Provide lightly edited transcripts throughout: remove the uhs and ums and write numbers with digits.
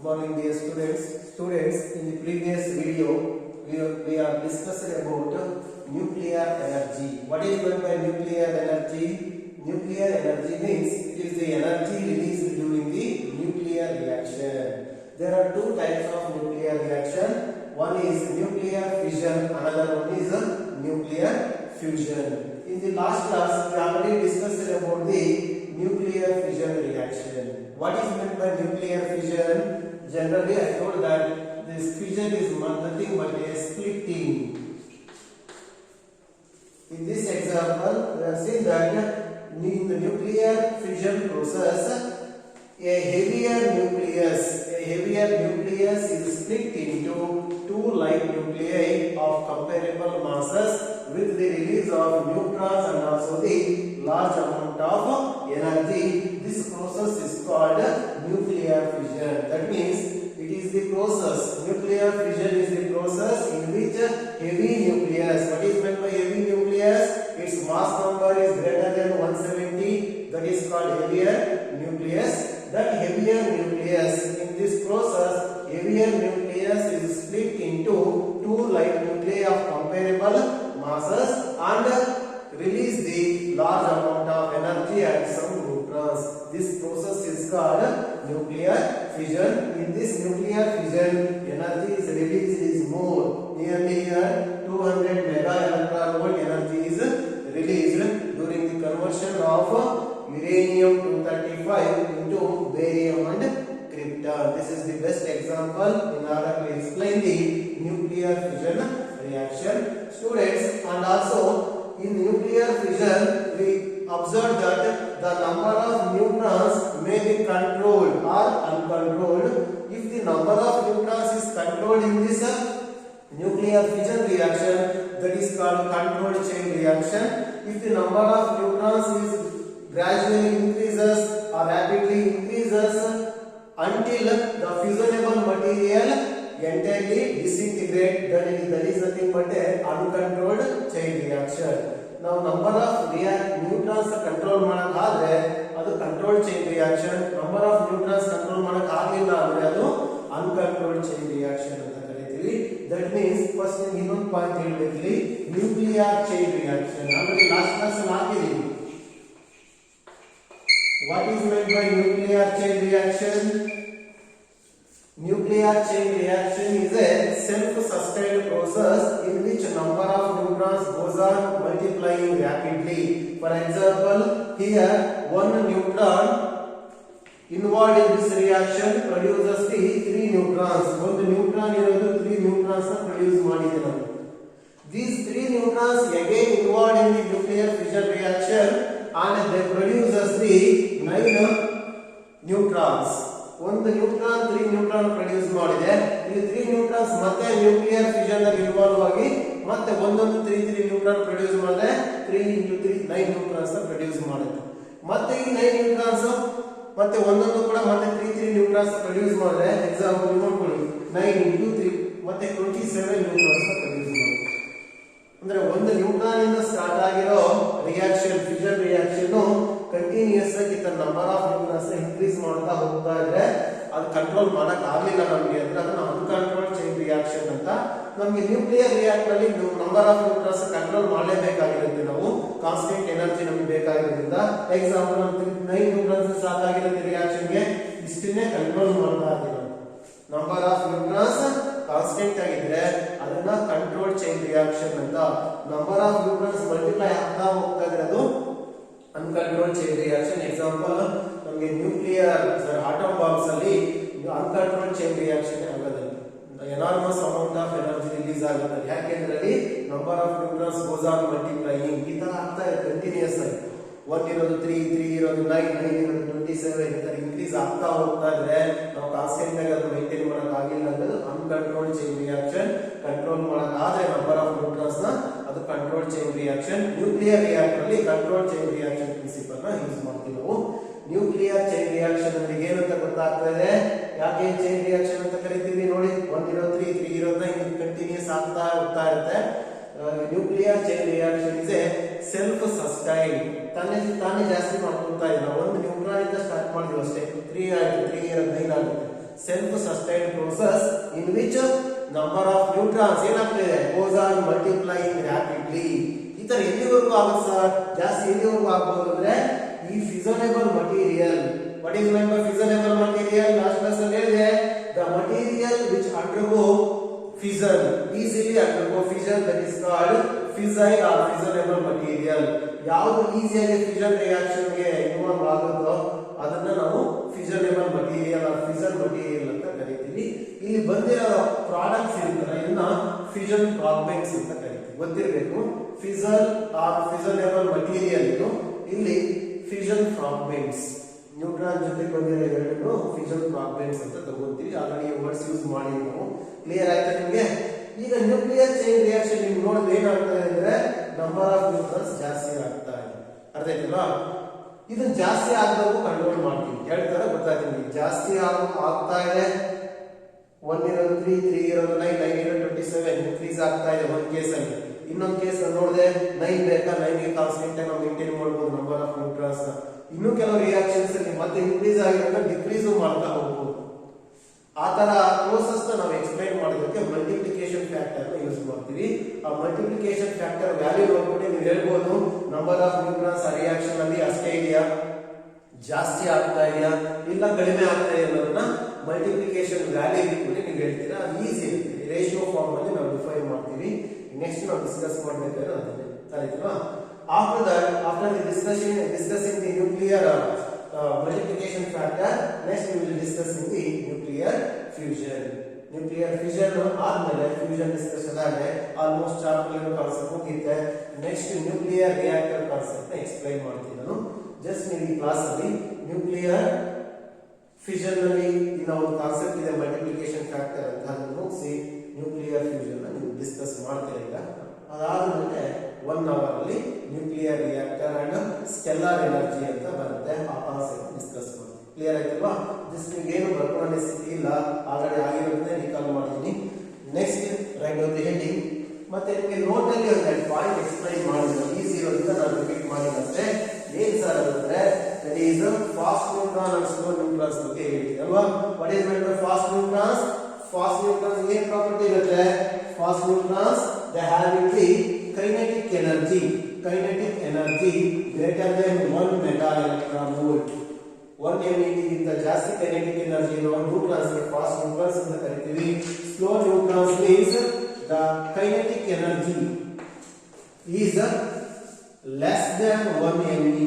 Good morning, dear students. Students, in the previous video, we have discussed about nuclear energy. What is meant by nuclear energy? Nuclear energy means it is the energy released during the nuclear reaction. There are two types of nuclear reaction. One is nuclear fission, another one is nuclear fusion. In the last class, we already discussed about the nuclear fission reaction. What is meant by nuclear fission? Generally, I told that this fission is nothing but a splitting. In this example, we have seen that in the nuclear fission process, a heavier nucleus is split into two like nuclei of comparable masses with the release of neutrons and also the large amount of energy. This process is called nuclear fission. That means it is the process. Nuclear fission is the process in which heavy nucleus. What is meant by heavy nucleus? Its mass number is greater than 170. That is called heavier nucleus. That heavier nucleus, in this process, heavier nucleus is split into two like nuclei of comparable masses and release the large amount of energy and some neutrons. This process is called nuclear fission. In this nuclear fission, energy is released is more. Nearly 200 mega electron volt energy is released during the conversion of uranium-235 into barium and krypton. This is the best example in order to explain the nuclear fission reaction. Students, and also in nuclear fission, we observe that the number of neutrons may be controlled or uncontrolled. If the number of neutrons is controlled in this nuclear fission reaction, that is called controlled chain reaction. If the number of neutrons is gradually increases or rapidly increases until the fusionable material entirely disintegrate, then that is nothing but a uncontrolled chain reaction. Now number of neutrons control ಮಾಡಕಾದ್ರೆ ಅದು controlled chain reaction. Number of neutrons control ಮಾಡಕಾಗಿಲ್ಲ ಅಂದ್ರೆ ಅದು uncontrolled chain reaction ಅಂತ ಕರೀತೀವಿ. That means first ಇನ್ನೊಂದು point ಹೇಳಬೇಕ್ರಿ, nuclear chain reaction. Already last class ಅಲ್ಲಿ ಹಾಕಿದೀವಿ. What is meant by nuclear chain reaction? Nuclear chain reaction is a self-sustained process in which number of neutrons goes on multiplying rapidly. For example, here one neutron involved in this reaction produces the 3 neutrons. One neutron irodu 3 neutrons produce ಮಾಡಿದೆ ನಾವು. These 3 neutrons again involved in the nuclear fission reaction and they produces the 9 neutrons. ಒಂದು neutron 3 neutron produce ಮಾಡಿದೆ. ಈ 3 neutrons ಮತ್ತೆ nuclear fission ಅಲ್ಲಿ involve ಆಗಿ ಮತ್ತೆ ಒಂದೊಂದು 3 ನ್ಯೂಟ್ರಾನ್ ಪ್ರೊಡ್ಯೂಸ್ ಮಾಡಿದೆ. 3 into 3 9 ನ್ಯೂಟ್ರಾನ್ಸ್ ಪ್ರೊಡ್ಯೂಸ್ ಮಾಡುತ್ತೆ. ಮತ್ತೆ ಈ 9 ನ್ಯೂಟ್ರಾನ್ಸ್ ಮತ್ತೆ ಒಂದೊಂದು ಕೂಡ ಮತ್ತೆ 3 ನ್ಯೂಟ್ರಾನ್ಸ್ ಪ್ರೊಡ್ಯೂಸ್ ಮಾಡಿದೆ. ಎಕ್ಸಾಂಪಲ್ ನೋಡ್ಕೊಳ್ಳಿ, 9 into 3 ಮತ್ತೆ 27 ನ್ಯೂಟ್ರಾನ್ಸ್ ಪ್ರೊಡ್ಯೂಸ್ ಮಾಡುತ್ತೆ. ಅಂದ್ರೆ ಒಂದು ನ್ಯೂಟ್ರಾನ್ ಇಂದ ಸ್ಟಾರ್ಟ್ ಆಗಿರೋ ರಿಯಾಕ್ಷನ್, ಫಿಷನ್ ರಿಯಾಕ್ಷನ್ ಕಂಟಿನ್ಯೂಸ್ ಆಗಿ ತನ್ನ ನಂಬರ್ ಆಫ್ ನ್ಯೂಟ್ರಾನ್ಸ್ ಇನ್ಕ್ರೀಸ್ ಮಾಡ್ತಾ ಹೋಗ್ತಾ ಇದ್ರೆ ಅದು ಕಂಟ್ರೋಲ್ ಮಾಡಕ್ ಆಗ್ಲಿಲ್ಲ ನಮಗೆ ಅಂದ್ರೆ ಅದನ್ನ ಅನ್ಕಂಟ್ರೋಲ್ಡ್ ಚೈನ್ ರಿಯಾಕ್ಷನ್ ಅಂತ. ನಮಗೆ ನ್ಯೂಕ್ಲಿಯರ್ ರಿಯಾಕ್ಟರ್ ಅಲ್ಲಿ ನಂಬರ್ ಆಫ್ ನ್ಯೂಟ್ರಾನ್ಸ್ ಕಂಟ್ರೋಲ್ ಮಾಡಲೇಬೇಕಾಗಿರುತ್ತೆ. ನಾವು ಕಾನ್ಸ್ಟೆಂಟ್ ಎನರ್ಜಿ ನಮಗೆ ಬೇಕಾಗಿರೋದ್ರಿಂದ ಎಕ್ಸಾಂಪಲ್ 9 ನ್ಯೂಟ್ರಾನ್ಸ್ ಸಾಕಾಗಿರುತ್ತೆ ರಿಯಾಕ್ಷನ್ಗೆ, ಇಷ್ಟನ್ನೇ ಕಂಟ್ರೋಲ್ ಮಾಡ್ತಾ ಇದ್ದೀವಿ. ನಂಬರ್ ಆಫ್ ನ್ಯೂಟ್ರಾನ್ಸ್ ಕಾನ್ಸ್ಟೆಂಟ್ ಆಗಿದ್ರೆ ಅದನ್ನ ಕಂಟ್ರೋಲ್ಡ್ ಚೈನ್ ರಿಯಾಕ್ಷನ್ ಅಂತ. ನಂಬರ್ ಆಫ್ ನ್ಯೂಟ್ರಾನ್ಸ್ ಮಲ್ಟಿಪ್ಲೈ ಆಗ್ತಾ ಹೋಗ್ತಾ ಇದ್ರೆ ಅದು uncontrolled chain reaction. Example, ನಮಗೆ ನ್ಯೂಕ್ಲಿಯರ್ ಆಟಮ್ ಬಾಂಬ್ಸ್ ಅಲ್ಲಿ uncontrolled chain reaction ಆಗೋದಿಲ್ಲ. Enormous amount of energy release ಆಗುತ್ತೆ. ಯಾಕೆಂದ್ರೆ ಅಲ್ಲಿ number of neutrons goes on multiplying ಈ ತರ ಆಗ್ತಾ ಇದೆ ಕಂಟಿನ್ಯೂಸ್ ಆಗಿ. 1 ಇರೋದು 3 ಇರೋದು 9 ಇರೋದು 27 ಈ ತರ ಇನ್ಕ್ರೀಸ್ ಆಗ್ತಾ ಹೋಗ್ತಾ ಇದ್ರೆ ನಾವು ಕಾನ್ಸ್ಟೆಂಟ್ ಆಗಿ ಅದು ಮೇಂಟೈನ್ ಮಾಡಕ್ ಆಗಿಲ್ಲ ಅಂದ್ರೆ ಅನ್ಕಂಟ್ರೋಲ್ಡ್ ಚೈನ್ ರಿಯಾಕ್ಷನ್. ಕಂಟ್ರೋಲ್ ಮಾಡಕ್ ಆದ್ರೆ ನಂಬರ್ ಆಫ್ ನ್ಯೂಟ್ರಾನ್ಸ್ ನ ಅದು control chain reaction. Nuclear reactor ಅಲ್ಲಿ ಕಂಟ್ರೋಲ್ ಚೈನ್ ರಿಯಾಕ್ಷನ್ ಪ್ರಿನ್ಸಿಪಲ್ ನ ಯೂಸ್ ಮಾಡ್ತೀವಿ ನಾವು. ನ್ಯೂಕ್ಲಿಯರ್ ಚೈನ್ ರಿಯಾಕ್ಷನ್ ಅಂದ್ರೆ ಏನಂತ ಗೊತ್ತಾಗ್ತಾ ಇದೆ, ಯಾಕೆ ಚೈನ್ ರಿಯಾಕ್ಷನ್ ಅಂತ ಕರಿತೀವಿ ನೋಡಿ. 1 ಇರೋ 3 ಇರೋದನ್ನ ಹಿಂಗೆ ಕಂಟಿನ್ಯೂಸ್ ಆಗ್ತಾ ಹೋಗ್ತಾ ಇರುತ್ತೆ. Nuclear chain reaction is A self sustain. ತಾನೇ ಜಾಸ್ತಿ ಮಾಡ್ಕೊಳ್ತಾ ಇಲ್ಲ. ಒಂದು ನ್ಯೂಟ್ರಾನ್ ಇಂದ ಸ್ಟಾರ್ಟ್ ಮಾಡಿದ್ವಿ ಅಷ್ಟೇ, 3 ಆಯ್ತು, 3 ಇರೋದು 9 ಆಗುತ್ತೆ. self-sustained process in which number of neutrons ಏನಾಗ್ತಿದೆ goes on multiplying rapidly. ಈ ತರ ಎಲ್ಲಿವರೆಗೂ ಆಗುತ್ತೆ ಸರ್? ಜಾಸ್ತಿ ಎಲ್ಲಿವರೆಗೂ ಆಗಬಹುದು ಅಂದ್ರೆ ಈ fissionable material. What is meant by fissionable material? Last class ಅಲ್ಲಿ ಹೇಳಿದೆ, the material which undergo fission, easily undergo fission, that is called fissile or fissionable material. ಯಾವುದು ಈಸಿಯಾಗಿ fission reaction ಗೆ ಇನ್ವಾಲ್ವ್ ಆಗುತ್ತೋ ಅದನ್ನ ನಾವು fissionable material or fission material ಅಂತ ಕರೀತೀವಿ. ಇಲ್ಲಿ ಬಂದಿರೋ ಪ್ರಾಡಕ್ಟ್ಸ್ ಇರುತ್ತಲ್ಲ ಇದನ್ನ fission fragments ಅಂತ ಕರೀತೀವಿ. ಗೊತ್ತಿರಬೇಕು, fissile or fissionable material ಇದು, ಇಲ್ಲಿ fission fragments. ನ್ಯೂಟ್ರಾನ್ ಜೊತೆ ಬಂದಿರೋ ಎರಡು fission fragments ಅಂತ ತಗೋತೀವಿ. ಆಲ್ರೆಡಿ ವರ್ಡ್ಸ್ ಯೂಸ್ ಮಾಡಿ ನಾವು. ಕ್ಲಿಯರ್ ಆಯ್ತಾ ನಿಮಗೆ? ಈಗ ನ್ಯೂಕ್ಲಿಯರ್ ಚೈನ್ ರಿಯಾಕ್ಷನ್ ನಿಮ್ಗೆ ನೋಡಿದ್ರೆ ಏನಾಗ್ತದೆ ಅಂದ್ರೆ ನಂಬರ್ ಆಫ್ ನ್ಯೂಟ್ರಾನ್ಸ್ ಜಾಸ್ತಿ ಆಗ್ತಾ ಇದೆ. ಅರ್ಥ ಆಯ್ತಲ್ವಾ? ಇದನ್ನ ಜಾಸ್ತಿ ಆಗಬೇಕು ಕಂಟ್ರೋಲ್ ಮಾಡ್ತೀವಿ. ಹೇಳ್ತಾರೆ ಗೊತ್ತಾಯ್ತು ನಿಮಗೆ. ಜಾಸ್ತಿ ಆಗ್ತಾ ಇದೆ, 1 ಇರೋದು 3, 3 ಇರೋದು 9, 9 ಇರೋದು 27 ಇನ್ಕ್ರೀಸ್ ಆಗ್ತಾ ಇದೆ ಒಂದು ಕೇಸ್ ಅಲ್ಲಿ. ಇನ್ನೊಂದು ಕೇಸ್ ನೋಡಿದೆ 9 ಬೇಕಾ, 9 ಗೆ ಕಾನ್ಸ್ಟೆಂಟ್ ನಾವು ಮೇಂಟೈನ್ ಮಾಡಬಹುದು ನಂಬರ್ ಆಫ್ ನ್ಯೂಟ್ರಾನ್ಸ್. ಇನ್ನು ಕೆಲವು ರಿಯಾಕ್ಷನ್ಸ್ ಅಲ್ಲಿ ಮತ್ತೆ ಇನ್ಕ್ರೀಸ್ ಆಗಿರೋದನ್ನ ಡಿಕ್ರೀಸ್ ಮಾಡ್ತಾ ಹೋಗಬಹುದು. ಆ ತರ ಪ್ರೋಸೆಸ್ ನಾವು ಎಕ್ಸ್ಪ್ಲೈನ್ ಮಾಡೋದಕ್ಕೆ ಮಲ್ಟಿಪ್ಲಿಕೇಶನ್ ಫ್ಯಾಕ್ಟರ್ ನ ಯೂಸ್ ಮಾಡ್ತೀವಿ. ಆ ಮಲ್ಟಿಪ್ಲಿಕೇಶನ್ ಫ್ಯಾಕ್ಟರ್ ವ್ಯಾಲ್ಯೂ ನೋಡ್ಬಿಟ್ಟು ನೀವು ಹೇಳ್ಬೋದು ನಂಬರ್ ಆಫ್ ನ್ಯೂಟ್ರಾನ್ಸ್ ಆ ರಿಯಾಕ್ಷನ್ ಅಲ್ಲಿ ಅಷ್ಟೇ ಇದೆಯಾ, ಜಾಸ್ತಿ ಆಗ್ತಾ ಇದೆಯಾ, ಇಲ್ಲ ಕಡಿಮೆ ಆಗ್ತಾ ಇದೆ ಅನ್ನೋದನ್ನ ಮಲ್ಟಿಪ್ಲಿಕೇಶನ್ ವ್ಯಾಲ್ಯೂ ಇಟ್ಬಿಟ್ಟು ನೀವು ಹೇಳ್ತೀರಾ. ಅದು ಈಸಿ ಇರುತ್ತೆ. ರೇಷಿಯೋ ಫಾರ್ಮ್ ಅಲ್ಲಿ ನಾವು ಡಿಫೈನ್ ಮಾಡ್ತೀವಿ. ನೆಕ್ಸ್ಟ್ ನಾವು ಡಿಸ್ಕಸ್ ಮಾಡಬೇಕಾದ್ರೆ ಅದನ್ನೇ ಆಯ್ತಲ್ವಾ? After that, after the discussing the nuclear multiplication factor, next we will discuss in the nuclear fusion. Nuclear fusion ಆದ್ಮೇಲೆ fusion discussion ಆದ್ರೆ ಆಲ್ಮೋಸ್ಟ್ ಚಾಪ್ಟರ್ ಇರೋ ಕಾನ್ಸೆಪ್ಟ್ ಮುಗಿಯುತ್ತೆ. ನೆಕ್ಸ್ಟ್ ನ್ಯೂಕ್ಲಿಯರ್ ರಿಯಾಕ್ಟರ್ ಕಾನ್ಸೆಪ್ಟ್ ನ ಎಕ್ಸ್ಪ್ಲೈನ್ ಮಾಡ್ತೀನಿ ನಾನು. ಜಸ್ಟ್ ನೀವು ಈ ಕ್ಲಾಸ್ ಅಲ್ಲಿ ನ್ಯೂಕ್ಲಿಯರ್ ಫ್ಯೂಷನ್ ನಲ್ಲಿ ಇನ್ನ ಒಂದು ಕಾನ್ಸೆಪ್ಟ್ ಇದೆ ಮಲ್ಟಿಪ್ಲಿಕೇಶನ್ ಫ್ಯಾಕ್ಟರ್ ಅಂತ, ಅದನ್ನು ಮುಗಿಸಿ ನ್ಯೂಕ್ಲಿಯರ್ ಫ್ಯೂಷನ್ ನ ನೀವು ಡಿಸ್ಕಸ್ ಮಾಡ್ತೀರಾ. ಈಗ ಅದಾದ್ಮೇಲೆ 1 ಅವರ್ ಅಲ್ಲಿ ನ್ಯೂಕ್ಲಿಯರ್ ರಿಯಾಕ್ಟರ್ ಅಂಡ್ ಸ್ಕೆಲ್ಲಾರ್ ಎನರ್ಜಿ ಅಂತ ಬರುತ್ತೆ, ಆ ಕಾನ್ಸೆಪ್ಟ್ ಡಿಸ್ಕಸ್ ಮಾಡ್ತೀವಿ. ಕ್ಲಿಯರ್ ಆಯ್ತಲ್ವಾ? ಜಸ್ಟ್ ನಿಮ್ಗೆ ಏನು ಬರ್ಕೊಂಡ ಸ್ಥಿತಿ ಇಲ್ಲ, ಆಲ್ರೆಡಿ ಆಗಿರೋದನ್ನೇ ರಿಕಾಲ್ ಮಾಡಿದ್ದೀನಿ. Next write down the heading. ಮತ್ತೆ ನಿಮಗೆ ನೋಟ್ ಅಲ್ಲಿ ಒಂದು ಪಾಯಿಂಟ್ ಎಕ್ಸ್ಪ್ಲೈನ್ ಮಾಡಿದ್ರು, ಈಸಿ ಇರೋದ್ರಿಂದ ನಾನು ರಿಪೀಟ್ ಮಾಡಿಲ್ಲ ಅಷ್ಟೇ. ಏನ್ ಸರ್ ಅಂದ್ರೆ that is fast neutron and slow neutrons ಬಗ್ಗೆ ಹೇಳಿದ್ವಿ ಅಲ್ವಾ? What is meant by fast neutrons? Fast neutrons ಏನ್ ಪ್ರಾಪರ್ಟಿ ಇರುತ್ತೆ? Fast neutrons they have the kinetic energy greater than 1 mega electron volt. 1 MeV ಗಿಂತ ಜಾಸ್ತಿ kinetic energy ಇರುವ neutrons ಗೆ fast neutrons ಅಂತ ಕರೀತೀವಿ. Slow neutrons means the kinetic energy is less than 1 MeV.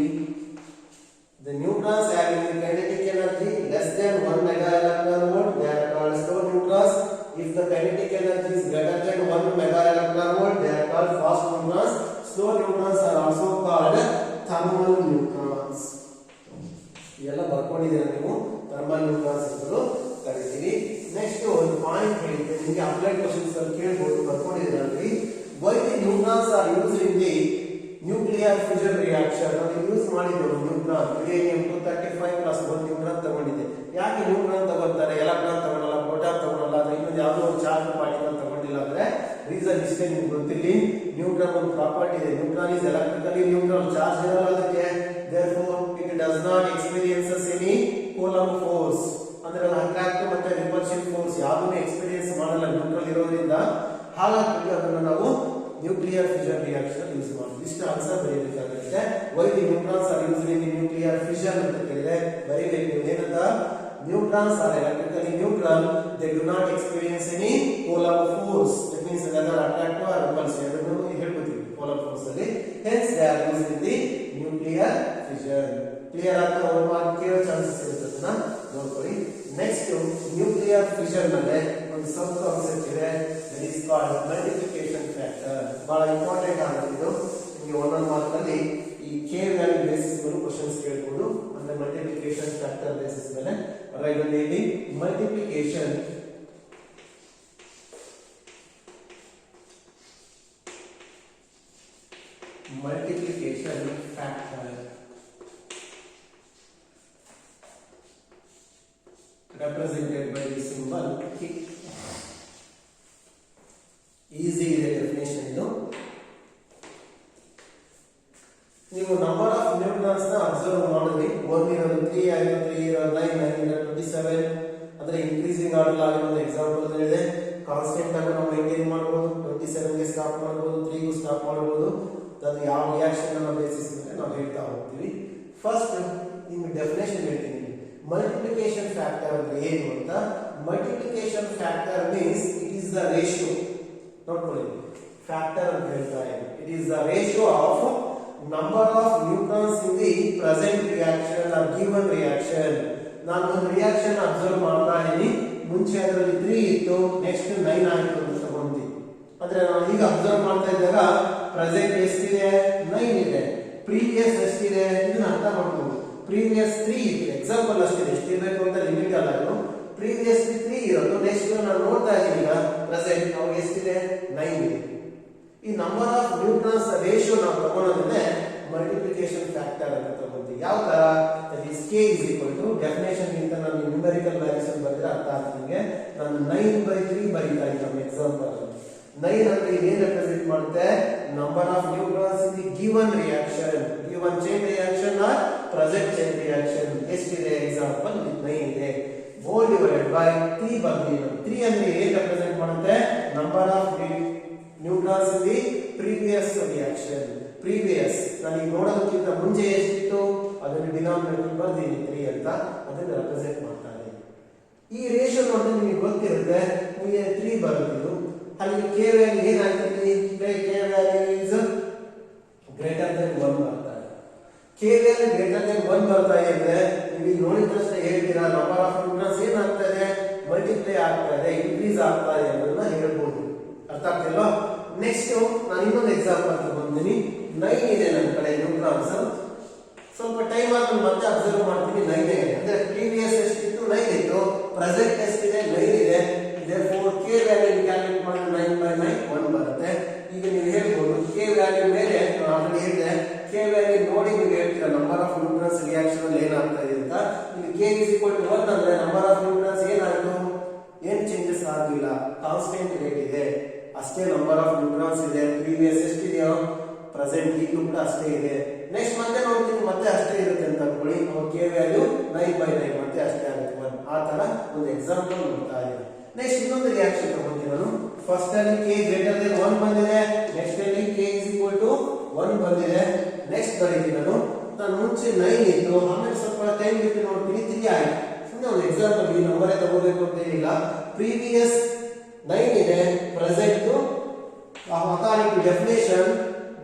The neutrons having the kinetic energy less than 1 mega electron volt, they are called slow neutrons. If the kinetic energy is greater than 1 mega electron volt, they are called fast neutrons. Slow neutrons are also called thermal neutrons. ಇವೆಲ್ಲ ಬರ್ಕೊಂಡಿದ್ದೀರಾ ನೀವು, thermal neutrons ಅಂತ ಕರೀತೀವಿ. Next ಒಂದು point ಹೇಳಿದ್ದೆ ನಿಮಗೆ, applied questions ಅಲ್ಲಿ ಕೇಳಬಹುದು, ಬರ್ಕೊಂಡಿದ್ದೀರಾ? why the neutrons are used in the nuclear fusion reaction? ನಾವು ಯೂಸ್ ಮಾಡಿದ್ದೇವೆ ನ್ಯೂಟ್ರಾನ್, ಯುರೇನಿಯಂ 235 ಪ್ಲಸ್ 1 ನ್ಯೂಟ್ರಾನ್ ತಗೊಂಡಿದೆ. ಯಾಕೆ ನ್ಯೂಟ್ರಾನ್ ತಗೋತಾರೆ, ಎಲೆಕ್ಟ್ರಾನ್ ತಗೊಳ್ಳಲ್ಲ, ಪ್ರೋಟಾನ್ ತಗೊಳ್ಳಲ್ಲ, ಅಥವಾ ಇನ್ನೊಂದು ಯಾವುದೋ ಒಂದು ಚಾರ್ಜ್ ಪಾರ್ಟಿಕಲ್ ತಗೊಂಡಿಲ್ಲ ಅಂದ್ರೆ ರೀಸನ್ ಇಷ್ಟೇ ನಿಮ್ಗೆ ಗೊತ್ತಿಲ್ಲ. ನ್ಯೂಟ್ರಾನ್ ಒಂದು ಪ್ರಾಪರ್ಟಿ ಇದೆ, neutron is electrically neutral, charge ಇರಲ್ಲ ಅದಕ್ಕೆ. therefore it does not experiences any coulomb force, ಅಂದ್ರೆ ಅಟ್ರಾಕ್ಟ್ ಮತ್ತೆ ರಿಪಲ್ಷನ್ ಫೋರ್ಸ್ ಯಾವುದನ್ನು ಎಕ್ಸ್ಪೀರಿಯನ್ಸ್ ಮಾಡಲ್ಲ ನ್ಯೂಟ್ರಲ್ ಇರೋದ್ರಿಂದ. ಹಾಗಾಗಿ ಅದನ್ನು ನಾವು ನ್ಯೂಕ್ಲಿಯರ್ ಫ್ಯೂಷನ್ ರಿಯಾಕ್ಷನ್ ಯೂಸ್ ಮಾಡ್ತೀವಿ. ಇಷ್ಟು ಆನ್ಸರ್ ಬರೀಬೇಕಾಗುತ್ತೆ. Why the neutrons are used in the nuclear fusion ಅಂತ ಕೇಳಿದ್ರೆ ಬರೀಬೇಕು ನೀವು ಏನಂತ, neutrons are electrically neutral, they do not experience any coulomb force, that means whether attractive or repulsive ಅದನ್ನು ಹೇಳ್ಕೊತೀವಿ ಕೋಲಮ್ ಫೋರ್ಸ್ ಅಲ್ಲಿ. Hence they are used in the nuclear fusion. Clear ಆಗ್ತಾ ಒಂದು ಮಾರ್ಕ್ ಕೇಳೋ ಚಾನ್ಸಸ್ ಇರುತ್ತೆ, ಅದನ್ನ ನೋಡ್ಕೊಳ್ಳಿ. ನೆಕ್ಸ್ಟ್ ನ್ಯೂಕ್ಲಿಯರ್ ಫ್ಯೂಷನ್ ನಲ್ಲಿ ಒಂದು ಸಬ್ ಕಾನ್ಸೆಪ್ಟ್ ಇದೆ, that is called multiplication factor. ಬಹಳ ಇಂಪಾರ್ಟೆಂಟ್ ಆಗುತ್ತೆ ಇದು. ನಿಮಗೆ ಒಂದೊಂದು ಮಾರ್ಕ್ ಅಲ್ಲಿ ಈ ಕೆ ವ್ಯಾಲ್ಯೂ ಬೇಸಿಸ್ ಮೇಲೆ ಕ್ವಶನ್ಸ್ ಕೇಳಬಹುದು, ಅಂದ್ರೆ ಮಲ್ಟಿಪ್ಲಿಕೇಶನ್ ಫ್ಯಾಕ್ಟರ್ ಬೇಸಿಸ್ ಮೇಲೆ. ರೈಟ್ ಇಲ್ಲಿ multiplication factor represented by the symbol K. Easy ಇದೆ ಡೆಫಿನೇಷನ್ ಇದು. ನೀವು ನಂಬರ್ ಆಫ್ ನ್ಯೂಟ್ರಾನ್ಸ್ ನ ಅಬ್ಸರ್ವ್ ಮಾಡಿದ್ರಿ, 1 ಇರೋದು 3 ಆಯ್ತು, 3 ಇರೋದು 9, 9 ಇರೋದು 27 ಅಂದ್ರೆ ಇನ್ಕ್ರೀಸಿಂಗ್ ಆರ್ಡರ್ ಆಗಿರೋ ಎಕ್ಸಾಂಪಲ್ ಹೇಳಿದೆ. ಕಾನ್ಸ್ಟೆಂಟ್ ಆಗಿ ನಾವು ಮೇಂಟೈನ್ ಮಾಡಬಹುದು, 27 ಗೆ ಸ್ಟಾಪ್ ಮಾಡಬಹುದು, 3 ಗೂ ಸ್ಟಾಪ್ ಮಾಡಬಹುದು. ಅದು ಯಾವ ರಿಯಾಕ್ಷನ್ ಅನ್ನ ಬೇಸಿಸ್ ಮೇಲೆ ನಾವು ಹೇಳ್ತಾ ಹೋಗ್ತೀವಿ. ಫಸ್ಟ್ ನಿಮಗೆ ಡೆಫಿನೇಷನ್ ಹೇಳ್ತೀನಿ. ಮಲ್ಟಿಪ್ಲಿಕೇಶನ್ ಫ್ಯಾಕ್ಟರ್ ಅಂದ್ರೆ ಏನು ಅಂತ. Multiplication factor means it is the ratio. ನೋಡ್ಕೊಳ್ಳಿ, ಫ್ಯಾಕ್ಟರ್ ಅಂತ ಹೇಳ್ತಾ ಇದ್ದೀವಿ. It is the ratio of number of neutrons in the present reaction are given reaction. ನಾನು ಒಂದು ರಿಯಾಕ್ಷನ್ ಅಬ್ಸರ್ವ್ ಮಾಡ್ತಾ ಇದ್ದೀನಿ. ಮುಂಚೆ ಅದರಲ್ಲಿ 3 ಇತ್ತು, ನೆಕ್ಸ್ಟ್ 9 ಆಯಿತು ಅಂತ ತಗೊಂತೀವಿ. ಅಂದ್ರೆ ನಾವು ಈಗ ಅಬ್ಸರ್ವ್ ಮಾಡ್ತಾ ಇದ್ದಾಗ ಪ್ರೆಸೆಂಟ್ ಎಷ್ಟಿದೆ? 9 ಇದೆ. ಪ್ರೀವಿಯಸ್ ಎಷ್ಟಿದೆ? ಇದನ್ನ ಅರ್ಥ ಮಾಡ್ಕೊಂಡು ಪ್ರೀವಿಯಸ್ 3 ಇತ್ತು. ಎಕ್ಸಾಂಪಲ್ ಅಷ್ಟಿದೆ, ಎಷ್ಟಿರಬೇಕು ಅಂತ ಲಿಮಿಟ್ ಅಲ್ಲ. ಅದು ಪ್ರೀವಿಯಸ್ 3 ಇರೋದು. ನೆಕ್ಸ್ಟ್ ನಾನು ನೋಡ್ತಾ ಇದ್ದೀನಿ ಈಗ ಪ್ರೆಸೆಂಟ್ ಅವಾಗ ಎಷ್ಟಿದೆ? 9 ಇದೆ. ಈ ನಂಬರ್ ಆಫ್ ನ್ಯೂಟ್ರಾನ್ಸ್ ರೇಷಿಯೋ ನಾವು ತಗೊಳ್ಳೋದನ್ನೇ ಮಲ್ಟಿಪ್ಲಿಕೇಶನ್ ಫ್ಯಾಕ್ಟರ್ ಅಂತ ತಗೊಂತೀವಿ. ಯಾವ ತರ? That is k is equal to definition ಗಿಂತ ನಾನು ನ್ಯೂಮೆರಿಕಲ್ ವ್ಯಾಲ್ಯೂಸ್ ಬರೆದ್ರೆ ಅರ್ಥ ಆಗ್ತದೆ ನಿಮಗೆ. ನಾನು 9/3 ಬರೀತಾ ಇದ್ದೀನಿ ಎಕ್ಸಾಂಪಲ್. 9 ಅಂದ್ರೆ ಏನು ರೆಪ್ರೆಸೆಂಟ್ ಮಾಡುತ್ತೆ? Number of neutrons in the given reaction, given chain reaction are present chain reaction. ಎಷ್ಟಿದೆ? ಎಕ್ಸಾಂಪಲ್ 9 ಇದೆ. ಹೋಲ್ ಡಿವೈಡೆಡ್ ಬೈ 3 ಬರ್ತೀನಿ. 3 ಅಂದ್ರೆ ಏನು ರೆಪ್ರೆಸೆಂಟ್ ಮಾಡುತ್ತೆ? Number of neutrons in the previous reaction. Previous ನಾನು ಈಗ ನೋಡೋದಕ್ಕಿಂತ ಮುಂಚೆ ಎಷ್ಟಿತ್ತು ಅದನ್ನು ಡಿನಾಮಿನೇಟರ್ ಬರ್ದೀನಿ 3 ಅಂತ, ಅದನ್ನು ರೆಪ್ರೆಸೆಂಟ್ ಮಾಡ್ತಾ ಇದ್ದೀನಿ. ಈ ರೇಷಿಯೋ ನೋಡಿದ್ರೆ ನಿಮಗೆ ಗೊತ್ತಿರುತ್ತೆ. ನಿಮಗೆ 3 ಬರುತ್ತಿದ್ದು ಅಲ್ಲಿ ಕೆ ವ್ಯಾಲ್ಯೂ ಏನಾಗ್ತದೆ? K value is greater than 1 ಬರ್ತಾ ಇದೆ. ಕೆ ವ್ಯಾಲ್ಯೂ ಗ್ರೇಟರ್ ದೆನ್ 1 ಬರ್ತಾ ಇದೆ. ನೀವು ನೋಡಿದ ತಕ್ಷಣ ಹೇಳ್ತೀರಾ ನಂಬರ್ ಆಫ್ ನ್ಯೂಟ್ರಾನ್ಸ್ ಏನಾಗ್ತಾ ಇದೆ? ಮಲ್ಟಿಪ್ಲೈ ಆಗ್ತಾ ಇದೆ, ಇನ್ಕ್ರೀಸ್ ಆಗ್ತಾ ಇದೆ ಅನ್ನೋದನ್ನ ಹೇಳ್ಬೋದು. ಅರ್ಥ ಆಗ್ತಿಲ್ವಾ? ನೆಕ್ಸ್ಟ್ ನಾನು ಇನ್ನೊಂದು ಎಕ್ಸಾಂಪಲ್ ತಗೊಂಡಿದ್ದೀನಿ. 9 ಇದೆ ನನ್ನ ಕಡೆ ನ್ಯೂಟ್ರಾನ್ಸ್. ಸ್ವಲ್ಪ ಟೈಮ್ ಆದ್ಮೇಲೆ ಮತ್ತೆ ಅಬ್ಸರ್ವ್ ಮಾಡ್ತೀನಿ 9 ಇದೆ. ಅಂದ್ರೆ ಪ್ರೀವಿಯಸ್ ಎಷ್ಟಿತ್ತು? 9 ಇತ್ತು. ಪ್ರೆಸೆಂಟ್ ಎಷ್ಟಿದೆ? 9 ಇದೆ. therefore k ವ್ಯಾಲ್ಯೂ ಕ್ಯಾಲ್ಕುಲೇಟ್ ಮಾಡಿದ್ರೆ 9/9 1 ಬರುತ್ತೆ. ಈಗ ನೀವು ಹೇಳ್ಬೋದು k ವ್ಯಾಲ್ಯೂ ಮೇಲೆ ನಾನು ಆಲ್ರೆಡಿ ಹೇಳಿದೆ, k ವ್ಯಾಲ್ಯೂ ನೋಡಿ ನೀವು ಹೇಳ್ತೀರಾ ನಂಬರ್ ಆಫ್ ನ್ಯೂಟ್ರಾನ್ಸ್ ರಿಯಾಕ್ಷನ್ ಅಲ್ಲಿ ಏನಾಗ್ತಾ ಇದೆ ಅಂತ. ಇಲ್ಲಿ k is equal to 1 ಅಂದ್ರೆ ನಂಬರ್ ಆಫ್ ನ್ಯೂಟ್ರಾನ್ಸ್ ಏನಾಯ್ತು? ಏನು ಚೇಂಜಸ್ ಆಗಿಲ್ಲ, ಕಾನ್ಸ್ಟೆಂಟ್ ರೇಟ್ ಇದೆ. ಅಷ್ಟೇ ನಂಬರ್ ಆಫ್ ನ್ಯೂಟ್ರಾನ್ಸ್ ಇದೆ. ಪ್ರೀವಿಯಸ್ ಎಷ್ಟಿದೆಯೋ ಪ್ರೆಸೆಂಟ್ ಈಗಲೂ ಕೂಡ ಅಷ್ಟೇ ಇದೆ. ನೆಕ್ಸ್ಟ್ ಮತ್ತೆ ನೋಡ್ತೀನಿ ಮತ್ತೆ ಅಷ್ಟೇ ಇರುತ್ತೆ ಅಂತ ಅನ್ಕೊಳ್ಳಿ. ನಾವು k ವ್ಯಾಲ್ಯೂ 9/9 ಮತ್ತೆ ಅಷ್ಟೇ ಆಗುತ್ತೆ 1. ಆ ತರ ಒಂದು ಎಕ್ಸಾಂಪಲ್ ನೋಡ್ತಾ ಇದ್ದೀನಿ. ನೆಕ್ಸ್ಟ್ ಇನ್ನೊಂದು ರಿಯಾಕ್ಷನ್ ತಗೊಂತೀನಿ ನಾನು. ಫಸ್ಟ್ ಅಲ್ಲಿ k ಗ್ರೇಟರ್ ದೆನ್ 1 ಬಂದಿದೆ. ನೆಕ್ಸ್ಟ್ ಅಲ್ಲಿ k is equal to 1 ಬಂದಿದೆ. ನೆಕ್ಸ್ಟ್ ಬರೀತೀನಿ ನಾನು ಮುಂಚೆ 9 ಇತ್ತು, ಆಮೇಲೆ ಸ್ವಲ್ಪ ಟೈಮ್ ಬಿಟ್ಟು ನೋಡ್ತೀನಿ 3 ಆಯ್ತು. ಸುಮ್ಮನೆ ಒಂದು ಎಕ್ಸಾಂಪಲ್, ಈ ನಂಬರೇ ತಗೋಬೇಕು ಅಂತ ಏನಿಲ್ಲ. ಪ್ರೀವಿಯಸ್ 9 ಇದೆ, present according to definition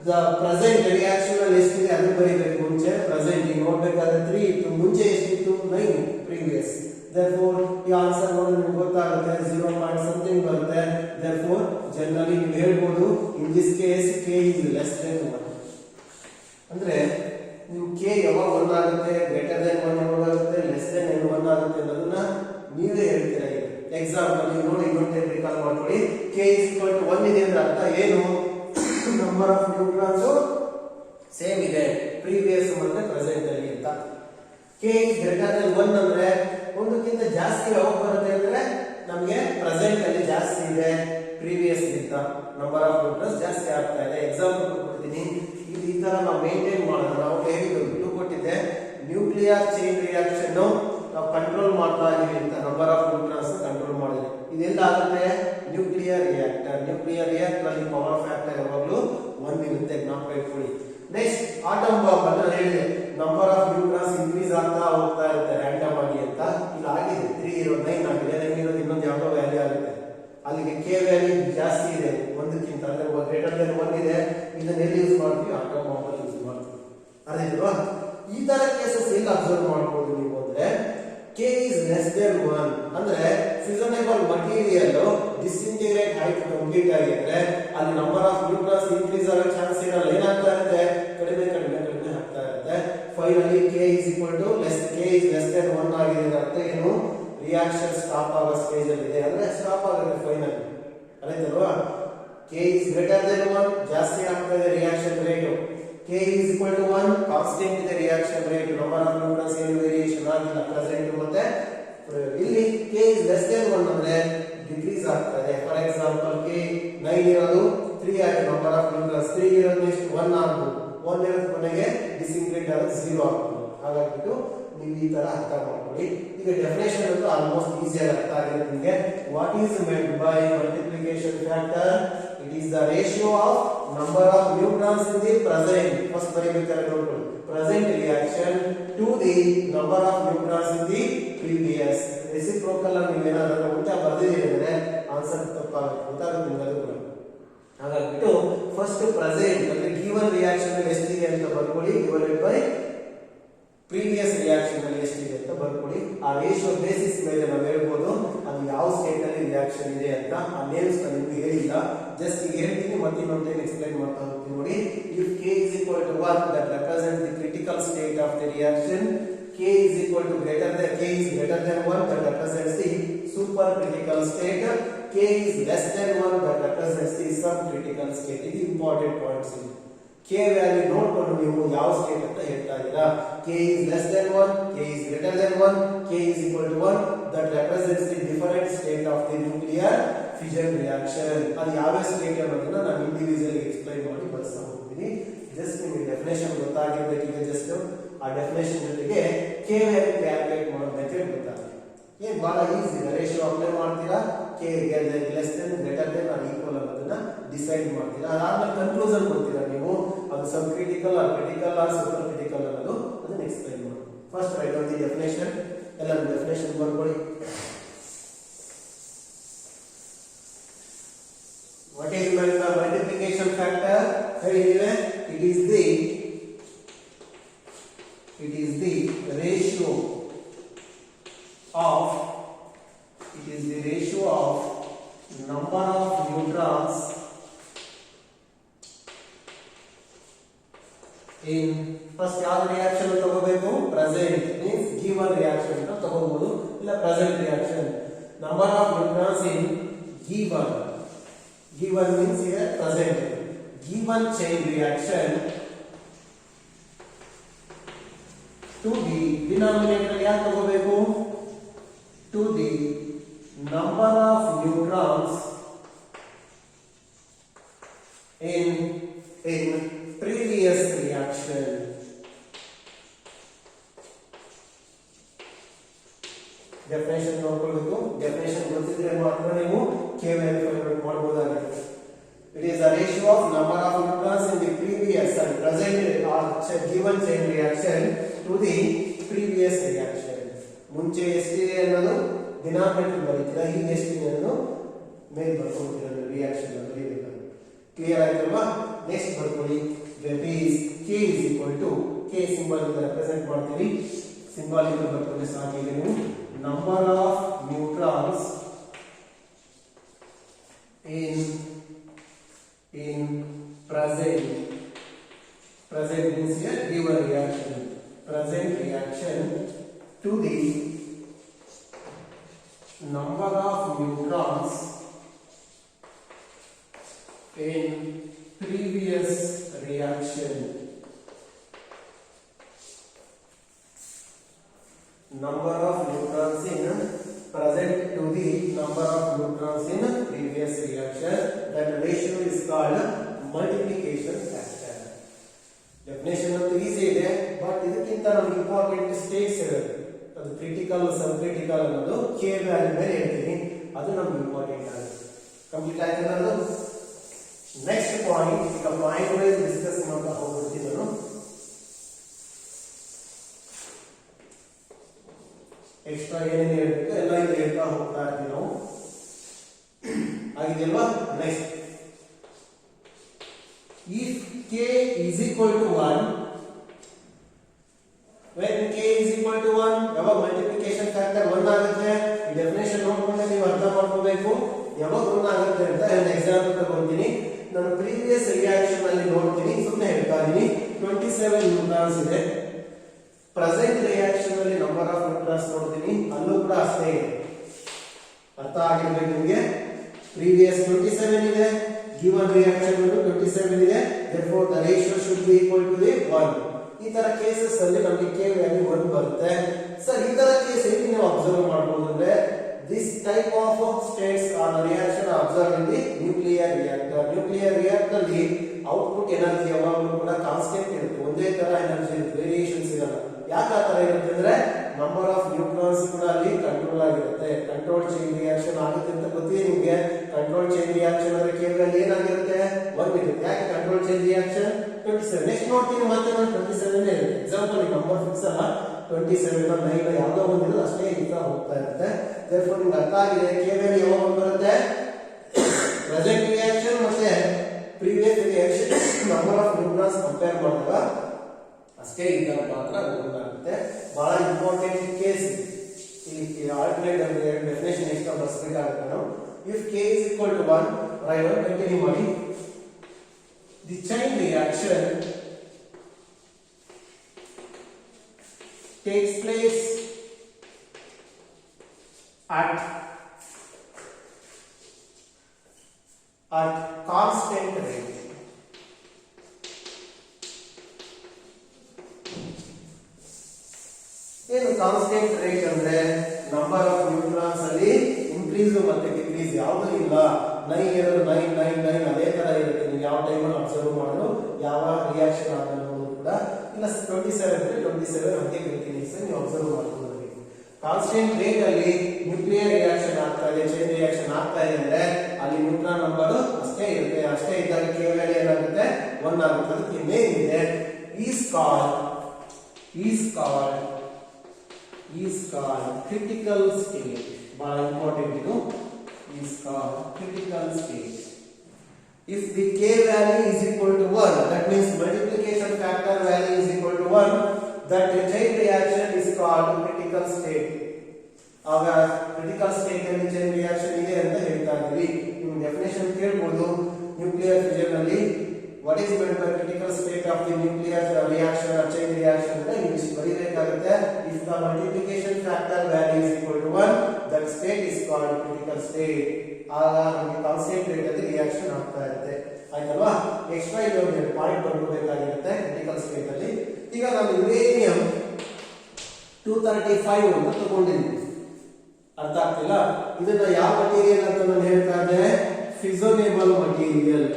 the present reaction ಅಲ್ಲಿ ಎಷ್ಟಿದೆ ಅದನ್ನು ಬರೀಬೇಕು. ಮುಂಚೆ ಪ್ರೆಸೆಂಟ್ ಈಗ ನೋಡ್ಬೇಕಾದ್ರೆ 3 ಇತ್ತು, ಮುಂಚೆ ಎಷ್ಟಿತ್ತು? 9 ಪ್ರೀವಿಯಸ್. therefore ಈ ಆನ್ಸರ್ ನೋಡಿ ನಿಮಗೆ ಗೊತ್ತಾಗುತ್ತೆ 0 ಪಾಯಿಂಟ್ ಸಮಥಿಂಗ್ ಬರುತ್ತೆ. therefore ಜನರಲಿ ನೀವು ಹೇಳ್ಬೋದು in this case k is less than 1. ಅಂದ್ರೆ ನೀವು k ಯಾವಾಗ 1 ಆಗುತ್ತೆ, ಗ್ರೇಟರ್ ದೆನ್ 1 ಯಾವಾಗ ಆಗುತ್ತೆ, ಲೆಸ್ ದೆನ್ 1 ಆಗುತ್ತೆ ಅನ್ನೋದನ್ನ ನೀವೇ ಹೇಳ್ತೀರಾ. ಎಕ್ಸಾಂಪಲ್ ನೀವು ನೋಡಿ ಇನ್ನೊಂದು ರಿಕಾಲ್ ಮಾಡ್ಕೊಳ್ಳಿ. k is equal to 1 ಇದೆ ಅಂದ್ರೆ ಅರ್ಥ ಏನು? ನಂಬರ್ ಆಫ್ ನ್ಯೂಟ್ರಾನ್ಸ್ ಸೇಮ್ ಇದೆ ಪ್ರೀವಿಯಸ್ ಮತ್ತೆ ಪ್ರೆಸೆಂಟ್ ಅಲ್ಲಿ ಅಂತ. k is greater than 1 ಅಂದ್ರೆ ಒಂದಕ್ಕಿಂತ ಜಾಸ್ತಿ ಯಾವಾಗ ಬರುತ್ತೆ ಅಂದ್ರೆ ನಮಗೆ ಪ್ರೆಸೆಂಟ್ ಅಲ್ಲಿ ಜಾಸ್ತಿ ಇದೆ ಪ್ರೀವಿಯಸ್ ಗಿಂತ, ನಂಬರ್ ಆಫ್ ನ್ಯೂಟ್ರಾನ್ಸ್ ಜಾಸ್ತಿ ಆಗ್ತಾ ಇದೆ. ಎಕ್ಸಾಂಪಲ್ ಕೊಡ್ತೀನಿ. ಈ ತರ ನಾವು ಮೇಂಟೈನ್ ಮಾಡೋಣ. ನಾವು ಹೇಳಿದ್ದು ಕೊಟ್ಟಿದ್ದೆ ನ್ಯೂಕ್ಲಿಯರ್ ಚೈನ್ ರಿಯಾಕ್ಷನ್ ನಾವು ಕಂಟ್ರೋಲ್ ಮಾಡ್ತಾ ಇದೀವಿ ಅಂತ, ನಂಬರ್ ಆಫ್ ನ್ಯೂಟ್ರಾನ್ಸ್ ಕಂಟ್ರೋಲ್ ಮಾಡಿದ್ರೆ ಇದೆಲ್ಲ ಆಗುತ್ತೆ ನ್ಯೂಕ್ಲಿಯರ್ ರಿಯಾಕ್ಟರ್. ನ್ಯೂಕ್ಲಿಯರ್ ರಿಯಾಕ್ಟರ್ ಅಲ್ಲಿ ಪವರ್ ಫ್ಯಾಕ್ಟರ್ ಯಾವಾಗಲೂ 1 ಇರುತ್ತೆ, ಜ್ಞಾಪಕ ಇಟ್ಕೊಳ್ಳಿ. ನೆಕ್ಸ್ಟ್ ಆಟಮ್ ಬಾಂಬ್ ಅಂತ ಹೇಳಿದೆ, ನಂಬರ್ ಆಫ್ ನ್ಯೂಟ್ರಾನ್ಸ್ ಇನ್ಕ್ರೀಸ್ ಆಗ್ತಾ ಹೋಗ್ತಾ ಇರುತ್ತೆ ರ್ಯಾಂಡಮ್ ಆಗಿ ಅಂತ. ಇಲ್ಲಿ ಆಗಿದೆ 3 ಇರೋದು 9 ಆಗಿದೆ. 9 ಇರೋದು ಇನ್ನೊಂದು ಯಾವುದೋ ವ್ಯಾಲ್ಯೂ ಆಗುತ್ತೆ. ಅಲ್ಲಿಗೆ k ವ್ಯಾಲ್ಯೂ ಜಾಸ್ತಿ ಇದೆ ಒಂದಕ್ಕಿಂತ, ಅಂದ್ರೆ ಗ್ರೇಟರ್ ದೆನ್ 1 ಇದೆ. ಇದನ್ನ ಎಲ್ಲಿ ಯೂಸ್ ಮಾಡ್ತೀವಿ? ಆಟಮ್ ಬಾಂಬ್ ಅಲ್ಲಿ ಯೂಸ್ ಮಾಡ್ತೀವಿ. ಅರ್ಥಾಯ್ತಲ್ವಾ? ಈ ತರ ಕೇಸಸ್ ಎಲ್ಲಿ ಅಬ್ಸರ್ವ್ ಮಾಡಬಹುದು ನೀವು ಅಂದ್ರೆ k is less than 1 ಅಂದ್ರೆ ಫಿಸನೇಬಲ್ ಮಟೀರಿಯಲ್ ಡಿಸ್ಇಂಟಿಗ್ರೇಟ್ ಆಯ್ತು ಕಂಪ್ಲೀಟ್ ಆಗಿದ್ರೆ ಅಲ್ಲಿ ನಂಬರ್ ಆಫ್ ನ್ಯೂಟ್ರಾನ್ಸ್ ಇನ್ಕ್ರೀಸ್ ಆಗೋ ಚಾನ್ಸ್ ಇರಲ್ಲ. ಏನಾಗ್ತಾ ಇರುತ್ತೆ? ಕಡಿಮೆ ಕಡಿಮೆ ಕಡಿಮೆ ಆಗ್ತಾ ಇರುತ್ತೆ. Finally k is equal to less than 1 ಆಗಿದೆ. ಅರ್ಥ ಏನು? ರಿಯಾಕ್ಷನ್ ಸ್ಟಾಪ್ ಆಗೋ ಸ್ಟೇಜ್ ಅಲ್ಲಿ ಇದೆ, ಅಂದ್ರೆ ಸ್ಟಾಪ್ ಆಗುತ್ತೆ ಫೈನಲ್. ಅರ್ಥಾಯ್ತಲ್ವಾ? k is greater than 1 ಜಾಸ್ತಿ ಆಗ್ತಾ ಇದೆ reaction rate. k is equal to 1 constant ಇದೆ reaction rate. Number of neutrons ಏನು ವೇರಿಯೇಷನ್ ಆಗಿಲ್ಲ ಪ್ರೆಸೆಂಟ್. ಮತ್ತೆ ಇಲ್ಲಿ k is less than 1 ಅಂದ್ರೆ ಡಿಕ್ರೀಸ್ ಆಗ್ತಾ ಇದೆ. ಫಾರ್ ಎಕ್ಸಾಂಪಲ್ k 9 ಇರೋದು 3 ಆಗಿದೆ ನಂಬರ್ ಆಫ್ ನ್ಯೂಟ್ರಾನ್ಸ್. 3 ಇರೋದು ನೆಕ್ಸ್ಟ್ 1 ಆಗ್ಬೋದು. 1 ಇರೋದು ಕೊನೆಗೆ ಡಿಸ್ಇಂಟಿಗ್ರೇಟ್ ಆಗೋದು 0 ಆಗ್ಬೋದು. ಹಾಗಾಗಿ ನೀವು ಈ ತರ ಅರ್ಥ ಮಾಡ್ಕೊಳ್ಳಿ. ಈಗ ಡೆಫಿನೇಷನ್ ಅಂತೂ ಆಲ್ಮೋಸ್ಟ್ ಈಸಿಯಾಗಿ ಅರ್ಥ ಆಗಿದೆ ನಿಮಗೆ. What is meant by multiplication factor? It is the ratio of number of neutrons in the present, first ಬರೀಬೇಕಾದ್ರೆ ನೋಡ್ಕೊಳ್ಳಿ, present reaction to the number of neutrons in the previous. Reciprocal ಅನ್ನು ನೀವೇನಾದ್ರೂ ಉಲ್ಟಾ ಬರ್ದಿದ್ದೀರಿ ಅಂದ್ರೆ ಆನ್ಸರ್ ತಪ್ಪಾಗುತ್ತೆ, ಗೊತ್ತಾಗುತ್ತೆ ನಿಮಗೆ ಅದು ಕೂಡ. ಹಾಗಾಗ್ಬಿಟ್ಟು ಫಸ್ಟ್ ಪ್ರೆಸೆಂಟ್ ಅಂದ್ರೆ ಗಿವನ್ ರಿಯಾಕ್ಷನ್ ಅಲ್ಲಿ ಎಷ್ಟಿದೆ ಅಂತ ಬರ್ಕೊಳ್ಳಿ, ಡಿವೈಡೆಡ್ ಬೈ ಪ್ರೀವಿಯಸ್ ರಿಯಾಕ್ಷನ್ ಅಲ್ಲಿ ಎಷ್ಟಿದೆ ಅಂತ ಬರ್ಕೊಳ್ಳಿ. ಆ ರೇಷಿಯೋ ಬೇಸಿಸ್ ಮೇಲೆ ನಾವು ಹೇಳ್ಬೋದು ಅದು ಯಾವ ಸ್ಟೇಟ್ ಅಲ್ಲಿ ರಿಯಾಕ್ಷನ್ ಇದೆ ಅಂತ. ಆ ನೇಮ್ಸ್ ನಾನು ನಿಮ್ಗೆ ಹೇಳಿಲ್ಲ, ಜಸ್ಟ್ ಈಗ ಹೇಳ್ತೀನಿ ಮತ್ತೆ ಇನ್ನೊಂದು ಟೈಮ್ ಎಕ್ಸ್ಪ್ಲೈನ್ ಮಾಡ್ತಾ ಹೋಗ್ತೀನಿ ನೋಡಿ. If k is equal to 1 that represents the critical state of the reaction, k is equal to greater than 1 that represents the supercritical state, k is less than 1 that represents the subcritical state. ಇದು important points. k value ನೋಡ್ಕೊಂಡು ನೀವು ಯಾವ state ಅಂತ ಹೇಳ್ತಾ ಇದ್ದೀರಾ. k is less than 1, k is greater than 1, k is equal to 1 that represents the different state of the nuclear fission reaction. ಅದು ಯಾವ state ಅನ್ನೋದನ್ನ ನಾನು ಇಂಡಿವಿಜುವಲ್ ಎಕ್ಸ್ಪ್ಲೈನ್ ಮಾಡಿ ಬಳಸ್ತಾ ಹೋಗ್ತೀನಿ. ಜಸ್ಟ್ ನಿಮಗೆ ಡೆಫಿನೇಷನ್ ಗೊತ್ತಾಗಿರ್ಬೇಕೀಗ. ಜಸ್ಟ್ ಆ ಡೆಫಿನೇಷನ್ ಜೊತೆಗೆ k ವ್ಯಾಲ್ಯೂ ಕ್ಯಾಲ್ಕುಲೇಟ್ ಮಾಡೋ ಮೆಥಡ್ ಗೊತ್ತಾಗುತ್ತೆ. ಏನ್ ಬಹಳ ಈಸಿ. ರೇಷಿಯೋ ಅಪ್ಲೈ ಮಾಡ್ತೀರಾ, k less than greater than or equal ಅನ್ನೋದನ್ನ ಡಿಸೈಡ್ ಮಾಡ್ತೀರಾ. ಅದಾದ್ಮೇಲೆ ಕನ್ಕ್ಲೂಷನ್ ಕೊಡ್ತೀರಾ ನೀವು, ಅದು sub critical or critical or super critical ಅನ್ನೋದು ಅದನ್ನ ಎಕ್ಸ್ಪ್ಲೈನ್ ಮಾಡಿ. First write on the definition. ಎಲ್ಲ ಡೆಫಿನೇಷನ್ ಬರ್ಕೊಳ್ಳಿ. What is meant by multiplication factor? ಹೇಳಿದ್ರೆ it is the ratio of number of neutrons in first ಯಾವ ರಿಯಾಕ್ಷನ್ ತಗೋಬೇಕು? Present means given reaction ಅಂತ ತಗೋಬಹುದು, ಇಲ್ಲ present reaction. Number of neutrons in given means here present, given chain reaction to the denominator ಯಾಕೆ ತಗೋಬೇಕು? to the number of neutrons in previous reaction. Definition ನೋಡ್ಕೊಳ್ಬೇಕು. Definition ಗೊತ್ತಿದ್ರೆ ಮಾತ್ರ ನೀವು k ವ್ಯಾಲ್ಯೂ ಫೈಂಡ್ ಮಾಡಬಹುದಾಗಿದೆ. It is the ratio of number of neutrons in the previous and present or given chain reaction to the previous reaction. ಮುಂಚೆ ಎಷ್ಟಿದೆ ಅನ್ನೋದು denominator ಬರೀತೀರಾ, ಈಗ ಎಷ್ಟಿದೆ ಅನ್ನೋದು ಮೇಲೆ ಬರ್ಕೊಳ್ತೀರಾ ರಿಯಾಕ್ಷನ್ ಬರೀಬೇಕು. ಕ್ಲಿಯರ್ ಆಯ್ತಲ್ವಾ? ನೆಕ್ಸ್ಟ್ ಬರ್ಕೊಳ್ಳಿ. that is k is equal to, k symbol ಇಂದ ರೆಪ್ರೆಸೆಂಟ್ ಮಾಡ್ತೀವಿ, ಸಿಂಬಲ್ ಇಂದ ಬರ್ಕೊಳ್ಳಿ ಸಾಕಿಗೆ ನೀವು. number of neutrons in present means here given reaction, present reaction to the number of neutrons in previous reaction. Number of neutrons in present to the number of neutrons in previous reaction. That ratio is called multiplication factor. Definition ಅಂತೂ easy ಇದೆ, but ಇದಕ್ಕಿಂತ ನಮಗೆ important States ಇರುತ್ತೆ. ಅದು critical ಸಬ್ critical ಅನ್ನೋದು k value ಮೇಲೆ ಹೇಳ್ತೀನಿ, ಅದು ನಮ್ಗೆ ಇಂಪಾರ್ಟೆಂಟ್ ಆಗುತ್ತೆ. ಕಂಪ್ಲೀಟ್ ಆಯ್ತು ಅನ್ನೋದು. ನೆಕ್ಸ್ಟ್ ಪಾಯಿಂಟ್, ಈಗ ಪಾಯಿಂಟ್ ವೈಸ್ ಡಿಸ್ಕಸ್ ಮಾಡ್ತಾ ಹೋಗ್ಬಿಡ್ತೀನಿ ನಾನು. ಎಕ್ಸ್ಟ್ರಾ ಏನೇನು ಹೇಳ್ಬೇಕು ಎಲ್ಲ ಇಲ್ಲಿ ಹೇಳ್ತಾ ಹೋಗ್ತಾ ಇರ್ತೀವಿ ನಾವು. ಆಗಿದೆಯಲ್ವಾ? Next, if k is equal to 1, when k is equal to 1, ಯಾವಾಗ ಮಲ್ಟಿಪ್ಲಿಕೇಶನ್ ಫ್ಯಾಕ್ಟರ್ 1 ಆಗುತ್ತೆ, ಈ ಡೆಫಿನೇಷನ್ ನೋಡ್ಕೊಂಡೆ ನೀವು ಅರ್ಥ ಮಾಡ್ಕೋಬೇಕು. ಯಾವಾಗ 1 ಆಗುತ್ತೆ ಅಂತ ಒಂದು ಎಕ್ಸಾಂಪಲ್ ತಗೊಳ್ತೀನಿ. ನಾನು ಪ್ರೀವಿಯಸ್ ರಿಯಾಕ್ಷನ್ ಅಲ್ಲಿ ನೋಡ್ತೀನಿ, ಸುಮ್ಮನೆ ಹೇಳ್ತಾ ಇದೀನಿ. 27 ನ್ಯೂಟ್ರಾನ್ಸ್ ಇದೆ. ಪ್ರೆಸೆಂಟ್ ರಿಯಾಕ್ಷನ್ ಅಲ್ಲಿ ನಂಬರ್ ಆಫ್ ನ್ಯೂಟ್ರಾನ್ಸ್ ನೋಡ್ತೀನಿ, ಅಲ್ಲೂ ಕೂಡ ಅಷ್ಟೇ ಇದೆ. ಅರ್ಥ ಆಗಿರ್ಬೇಕು ನಿಮಗೆ. ಪ್ರೀವಿಯಸ್ 27 ಇದೆ, given reaction 27 ಇದೆ, therefore the ratio should be equal to the 1. ಈ ತರ ಕೇಸಸ್ ಅಲ್ಲಿ ನಮಗೆ k ವ್ಯಾಲ್ಯೂ 1 ಬರುತ್ತೆ. ಸರ್ ಈ ತರ ಕೇಸ್ ಹೇಗೆ ನಾವು ಅಬ್ಸರ್ವ್ ಮಾಡಬಹುದು ಅಂದ್ರೆ, this type of states or reaction observed in the nuclear reactor. Nuclear reactor ಅಲ್ಲಿ ಔಟ್ಪುಟ್ ಎನರ್ಜಿ ಯಾವಾಗಲೂ ಕೂಡ ಕಾನ್ಸ್ಟೆಂಟ್ ಇರುತ್ತೆ, ಒಂದೇ ತರ ಎನರ್ಜಿ ಇರುತ್ತೆ, ವೇರಿಯೇಷನ್ಸ್ ಇರಲ್ಲ. ಯಾಕೆ ಆ ತರ ಇರುತ್ತೆ ಅಂದ್ರೆ 27 ನೆಕ್ಸ್ಟ್ ನೋಡ್ತೀನಿ ಮತ್ತೆ ನಾನು 27 ಇರುತ್ತೆ ಎಕ್ಸಾಂಪಲ್ ನಂಬರ್ ಫಿಕ್ಸ್ ಅಲ್ಲ 27 9 ಯಾವುದೋ ಒಂದಿಲ್ಲ ಅಷ್ಟೇ ಇರ್ತಾ ಹೋಗ್ತಾ ಇರುತ್ತೆ therefore ನಿಮಗೆ ಅರ್ಥ ಆಗಿದೆ k ವ್ಯಾಲ್ಯೂ ಯಾವಾಗ ಬರುತ್ತೆ ಪ್ರೆಸೆಂಟ್ ರಿಯಾಕ್ಷನ್ ಮತ್ತೆ previous reaction number of neutrons compare ಮಾಡಿದಾಗ ಅಷ್ಟೇ ಇದ್ದಾಗ ಮಾತ್ರ ಅದು ಗೊತ್ತಾಗುತ್ತೆ ಬಹಳ ಇಂಪಾರ್ಟೆಂಟ್ ಕೇಸ್ ಇಲ್ಲಿ ಆಲ್ಟರ್ನೇಟ್ ಡೆಫಿನೇಷನ್ ಎಕ್ಸ್ಟ್ರಾ ಬರೆಸಬೇಕಾಗುತ್ತೆ ನಾವು if k is equal to 1 right one continue ಮಾಡಿ the chain reaction takes place at constant rate ಏನು ಕಾನ್ಸ್ಟೆಂಟ್ ರೇಟ್ ಅಂದ್ರೆ ನಂಬರ್ ಆಫ್ ನ್ಯೂಟ್ರಾನ್ಸ್ ಅಲ್ಲಿ ಇನ್ಕ್ರೀಸ್ ಮತ್ತೆ ಡಿಕ್ರೀಸ್ ಯಾವುದು ಇಲ್ಲ 9 ಇರೋದು 9 ಅದೇ ತರ ಇರುತ್ತೆ ನೀವು ಯಾವ ಟೈಮಲ್ಲಿ ಅಬ್ಸರ್ವ್ ಮಾಡಲು ಯಾವ ರಿಯಾಕ್ಷನ್ ಆಗಲು ಕೂಡ ಇಲ್ಲ 27 ಇದ್ರೆ 27 ಹಾಗೆ ಕಂಟಿನ್ಯೂಸ್ ನೀವು ಅಬ್ಸರ್ವ್ ಮಾಡ್ಕೊಳ್ಬೇಕು ಕಾನ್ಸ್ಟೆಂಟ್ ರೇಟ್ ಅಲ್ಲಿ ನ್ಯೂಕ್ಲಿಯರ್ ರಿಯಾಕ್ಷನ್ ಆಗ್ತಾ ಇದೆ ಚೈನ್ ರಿಯಾಕ್ಷನ್ ಆಗ್ತಾ ಇದೆ ಅಂದ್ರೆ ಅಲ್ಲಿ ನ್ಯೂಟ್ರಾನ್ ನಂಬರ್ ಅಷ್ಟೇ ಇರುತ್ತೆ ಅಷ್ಟೇ ಇದ್ದಾಗ k ವ್ಯಾಲ್ಯೂ ಏನಾಗುತ್ತೆ 1 ಆಗುತ್ತೆ ಅದಕ್ಕೆ ಇನ್ನೇನಿದೆ ಈಸ್ called critical state ಬಹಳ ಇಂಪಾರ್ಟೆಂಟ್ ಇದು is called critical state if the k value is equal to 1 that means multiplication factor value is equal to 1 that the chain reaction is called critical state ಆಗ critical state ಅಲ್ಲಿ chain reaction ಇದೆ ಅಂತ ಹೇಳ್ತಾ ಇದ್ದೀವಿ ನಿಮ್ಮ definition ಕೇಳಬಹುದು nuclear fission ಅಲ್ಲಿ what is meant by critical state of the nuclear reaction or chain reaction ಅಂದ್ರೆ ನೀವು ಇಷ್ಟು ಬರೀಬೇಕಾಗುತ್ತೆ if the multiplication factor value is equal to 1 that state is called critical state ಆಗ ನಮಗೆ ಕಾನ್ಸ್ಟೆಂಟ್ ರೇಟ್ ಅಲ್ಲಿ reaction ಆಗ್ತಾ ಇರುತ್ತೆ ಆಯ್ತಲ್ವಾ ಎಕ್ಸ್ಟ್ರಾ ಇದು ಒಂದು ಪಾಯಿಂಟ್ ಬರ್ಕೋಬೇಕಾಗಿರುತ್ತೆ ಕ್ರಿಟಿಕಲ್ ಸ್ಟೇಟ್ ಅಲ್ಲಿ ಈಗ ನಾನು ಯುರೇನಿಯಂ 235 ಅಂತ ತಗೊಂಡಿದ್ದೀನಿ ಅರ್ಥ ಆಗ್ತಿಲ್ಲ ಇದನ್ನ ಯಾವ ಮಟೀರಿಯಲ್ ಅಂತ ನಾನು ಹೇಳ್ತಾ ಇದ್ದೆ ಫಿಸನೇಬಲ್ material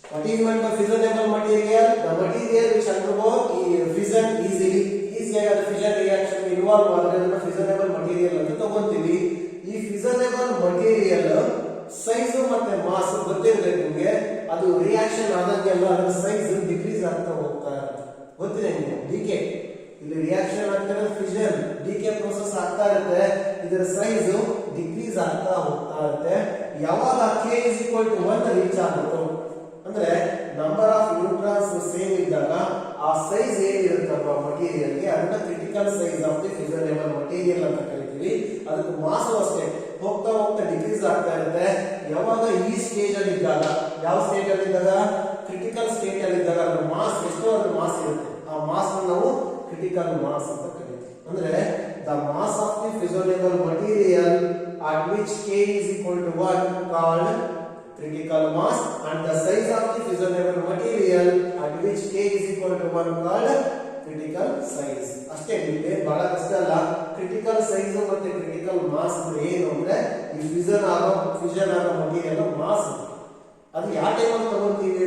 What is meant by fissionable material? The material which undergo fission easily. ಈಸಿಯಾಗಿ fission reaction ಇನ್ವಾಲ್ವ್ ಆದ್ರೆ fissionable material ಅಂತ ತಗೊಂತೀವಿ. ಈ fissionable material ಸೈಜ್ ಮತ್ತೆ ಮಾಸ್ ಗೊತ್ತಿರಬೇಕು ನಿಮಗೆ ಅದು ರಿಯಾಕ್ಷನ್ ಆದಂಗೆಲ್ಲ ಅದರ ಸೈಜ್ ಡಿಕ್ರೀಸ್ ಆಗ್ತಾ ಹೋಗ್ತಾ ಇರುತ್ತೆ ಗೊತ್ತಿದೆ ನಿಮಗೆ ಡಿಕೆ ಇಲ್ಲಿ ರಿಯಾಕ್ಷನ್ ಆಗ್ತಾ ಇರೋದು ಫಿಷನ್ ಡಿಕೆ ಪ್ರೋಸೆಸ್ ಆಗ್ತಾ ಇರುತ್ತೆ ಇದರ ಸೈಜ್ ಡಿಕ್ರೀಸ್ ಆಗ್ತಾ ಹೋಗ್ತಾ ಇರುತ್ತೆ ಯಾವಾಗ k is equal to 1 reach ಆಗುತ್ತೋ ಅಂದ್ರೆ ನಂಬರ್ ಆಫ್ ನ್ಯೂಟ್ರಾನ್ಸ್ ಸೇಮ್ ಇದ್ದಾಗ ಆ ಸೈಜ್ ಏನಿರುತ್ತಪ್ಪ ಮಟೀರಿಯಲ್ ಗೆ ಅದನ್ನ critical size of the fissionable material ಅಂತ ಕರಿತೀವಿ ಅದಕ್ಕೆ ಮಾಸ್ ಅಷ್ಟೇ ಹೋಗ್ತಾ ಹೋಗ್ತಾ ಡಿಕ್ರೀಸ್ ಆಗ್ತಾ ಇರುತ್ತೆ ಯಾವಾಗ ಈ ಸ್ಟೇಜ್ ಅಲ್ಲಿ ಇದ್ದಾಗ ಯಾವ ಸ್ಟೇಜ್ ಅಲ್ಲಿ ಇದ್ದಾಗ ಕ್ರಿಟಿಕಲ್ ಸ್ಟೇಟ್ ಅಲ್ಲಿ ಇದ್ದಾಗ ಅದರ ಮಾಸ್ ಎಷ್ಟೋ ಅದರ ಮಾಸ್ ಇರುತ್ತೆ ಆ ಮಾಸ್ ನಾವು ಕ್ರಿಟಿಕಲ್ ಮಾಸ್ ಅಂತ ಕರಿತೀವಿ ಅಂದ್ರೆ the mass of the fissionable material at which k is equal to 1 called critical mass and the size of the fissionable material at which k is equal to 1 called critical size ಅಷ್ಟೇ ಇಲ್ಲಿ ಬಹಳ ಕಷ್ಟ ಅಲ್ಲ critical size ಮತ್ತೆ critical mass ಏನು ಅಂದ್ರೆ ಈ fission ಆಗೋ ಮಟೀರಿಯಲ್ ಮಾಸ್ ಅದು ಯಾವ ಟೈಮಲ್ಲಿ ತಗೊಂತೀವಿ